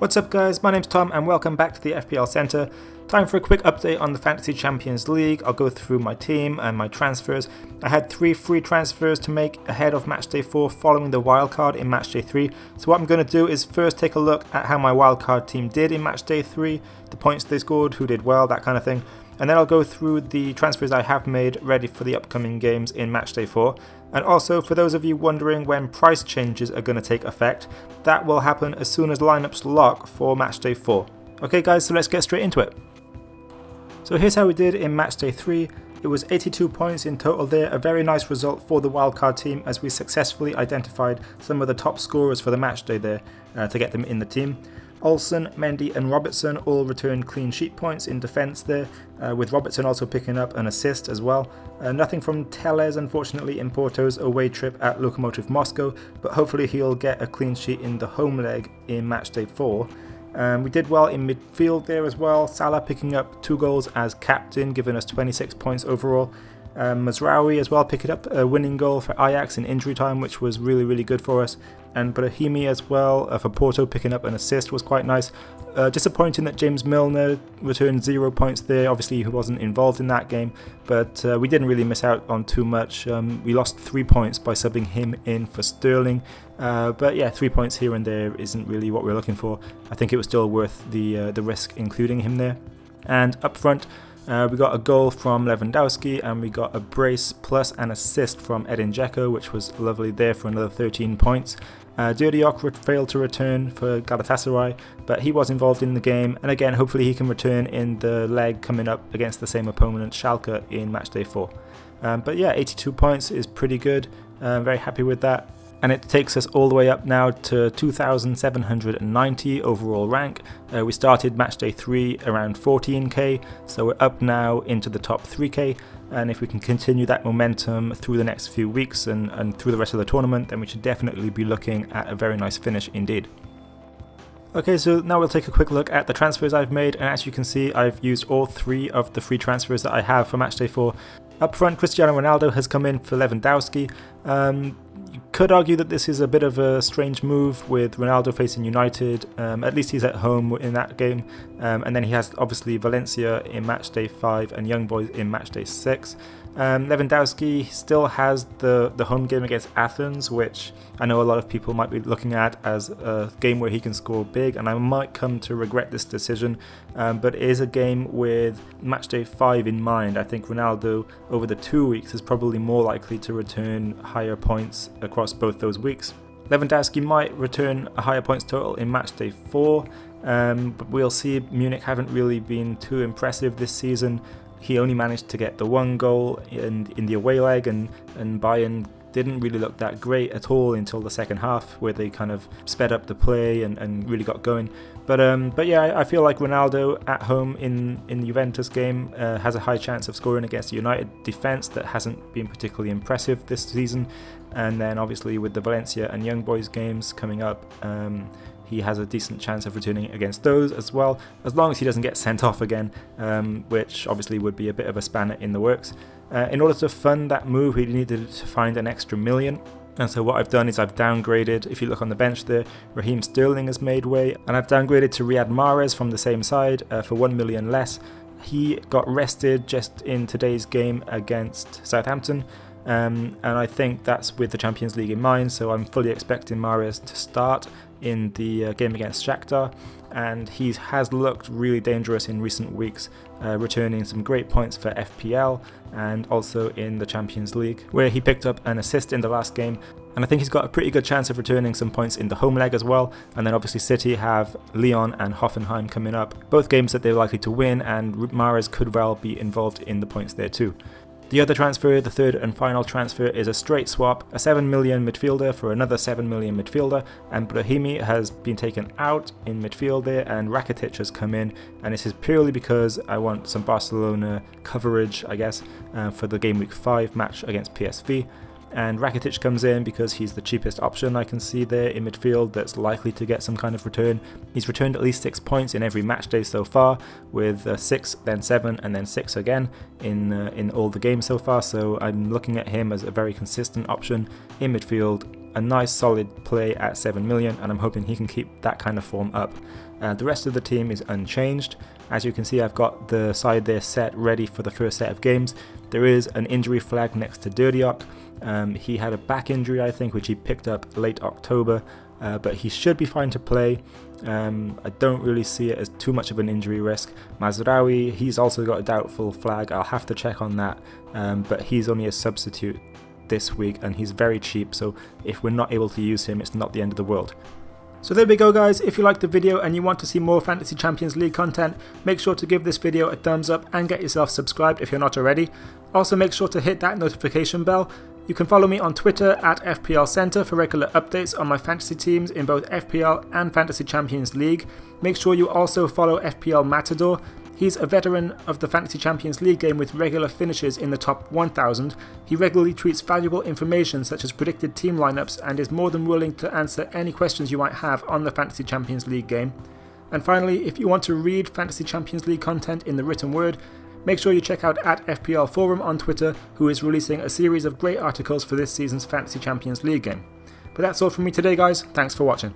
What's up guys, my name's Tom and welcome back to the FPL Centre. Time for a quick update on the Fantasy Champions League. I'll go through my team and my transfers. I had 3 free transfers to make ahead of Matchday 4 following the wildcard in Matchday 3. So what I'm going to do is first take a look at how my wildcard team did in Matchday 3, the points they scored, who did well, that kind of thing. And then I'll go through the transfers I have made ready for the upcoming games in Matchday 4. And also, for those of you wondering when price changes are going to take effect, that will happen as soon as lineups lock for Matchday 4. Okay guys, so let's get straight into it. So here's how we did in Matchday 3. It was 82 points in total there, a very nice result for the wildcard team as we successfully identified some of the top scorers for the matchday there to get them in the team. Olsen, Mendy and Robertson all returned clean sheet points in defence there, with Robertson also picking up an assist as well. Nothing from Tellez unfortunately in Porto's away trip at Lokomotiv Moscow, but hopefully he'll get a clean sheet in the home leg in Matchday 4. We did well in midfield there as well, Salah picking up 2 goals as captain, giving us 26 points overall. Mazraoui as well picking up a winning goal for Ajax in injury time, which was really good for us. And Brahimi as well for Porto picking up an assist was quite nice. Disappointing that James Milner returned 0 points there, obviously he wasn't involved in that game, but we didn't really miss out on too much. We lost 3 points by subbing him in for Sterling, but yeah, 3 points here and there isn't really what we're looking for. I think it was still worth the risk including him there. And up front, we got a goal from Lewandowski and we got a brace plus an assist from Edin Dzeko, which was lovely there for another 13 points. Dirdiok failed to return for Galatasaray, but he was involved in the game, and again hopefully he can return in the leg coming up against the same opponent, Schalke, in Matchday 4. But yeah, 82 points is pretty good, very happy with that. And it takes us all the way up now to 2,790 overall rank. We started Matchday 3 around 14k, so we're up now into the top 3k. And if we can continue that momentum through the next few weeks and through the rest of the tournament, then we should definitely be looking at a very nice finish indeed. Okay, so now we'll take a quick look at the transfers I've made, and as you can see, I've used all 3 of the free transfers that I have for Matchday 4. Up front, Cristiano Ronaldo has come in for Lewandowski. You could argue that this is a bit of a strange move with Ronaldo facing United. At least he's at home in that game, and then he has obviously Valencia in Matchday 5 and Young Boys in Matchday 6. Lewandowski still has the home game against Athens, which I know a lot of people might be looking at as a game where he can score big, and I might come to regret this decision, but it is a game with Matchday 5 in mind. I think Ronaldo over the 2 weeks is probably more likely to return higher points across both those weeks. Lewandowski might return a higher points total in Matchday 4, but we'll see. Munich haven't really been too impressive this season. He only managed to get the 1 goal in the away leg, and Bayern didn't really look that great at all until the second half, where they kind of sped up the play and really got going. But yeah, I feel like Ronaldo at home in the Juventus game has a high chance of scoring against the United defence that hasn't been particularly impressive this season. And then obviously with the Valencia and Young Boys games coming up, he has a decent chance of returning against those as well, as long as he doesn't get sent off again, which obviously would be a bit of a spanner in the works. In order to fund that move, he needed to find an extra $1 million. And so what I've done is I've downgraded, if you look on the bench there, Raheem Sterling has made way, and I've downgraded to Riyad Mahrez from the same side for $1 million less. He got rested just in today's game against Southampton, and I think that's with the Champions League in mind, so I'm fully expecting Mahrez to start in the game against Shakhtar, and he has looked really dangerous in recent weeks, returning some great points for FPL and also in the Champions League, where he picked up an assist in the last game, and I think he's got a pretty good chance of returning some points in the home leg as well. And then obviously City have Lyon and Hoffenheim coming up, both games that they're likely to win, and Mahrez could well be involved in the points there too. The other transfer, the third and final transfer, is a straight swap, a 7 million midfielder for another 7 million midfielder, and Brahimi has been taken out in midfield there and Rakitic has come in, and this is purely because I want some Barcelona coverage, I guess, for the game week 5 match against PSV. And Rakitic comes in because he's the cheapest option I can see there in midfield that's likely to get some kind of return. He's returned at least 6 points in every match day so far, with 6, then 7 and then 6 again in all the games so far, so I'm looking at him as a very consistent option in midfield a nice solid play at 7 million, and I'm hoping he can keep that kind of form up. The rest of the team is unchanged. As you can see, I've got the side there set ready for the first set of games. There is an injury flag next to Dirdiok. He had a back injury, I think, which he picked up late October, but he should be fine to play. I don't really see it as too much of an injury risk. Mazraoui, he's also got a doubtful flag. I'll have to check on that, but he's only a substitute this week and he's very cheap, so if we're not able to use him, it's not the end of the world. So there we go guys, if you liked the video and you want to see more Fantasy Champions League content, make sure to give this video a thumbs up and get yourself subscribed if you're not already. Also make sure to hit that notification bell. You can follow me on Twitter at FPL Center for regular updates on my fantasy teams in both FPL and Fantasy Champions League. Make sure you also follow FPL Matador. He's a veteran of the Fantasy Champions League game with regular finishes in the top 1000. He regularly tweets valuable information such as predicted team lineups and is more than willing to answer any questions you might have on the Fantasy Champions League game. And finally, if you want to read Fantasy Champions League content in the written word, make sure you check out at FPL Forum on Twitter, who is releasing a series of great articles for this season's Fantasy Champions League game. But that's all from me today guys, thanks for watching.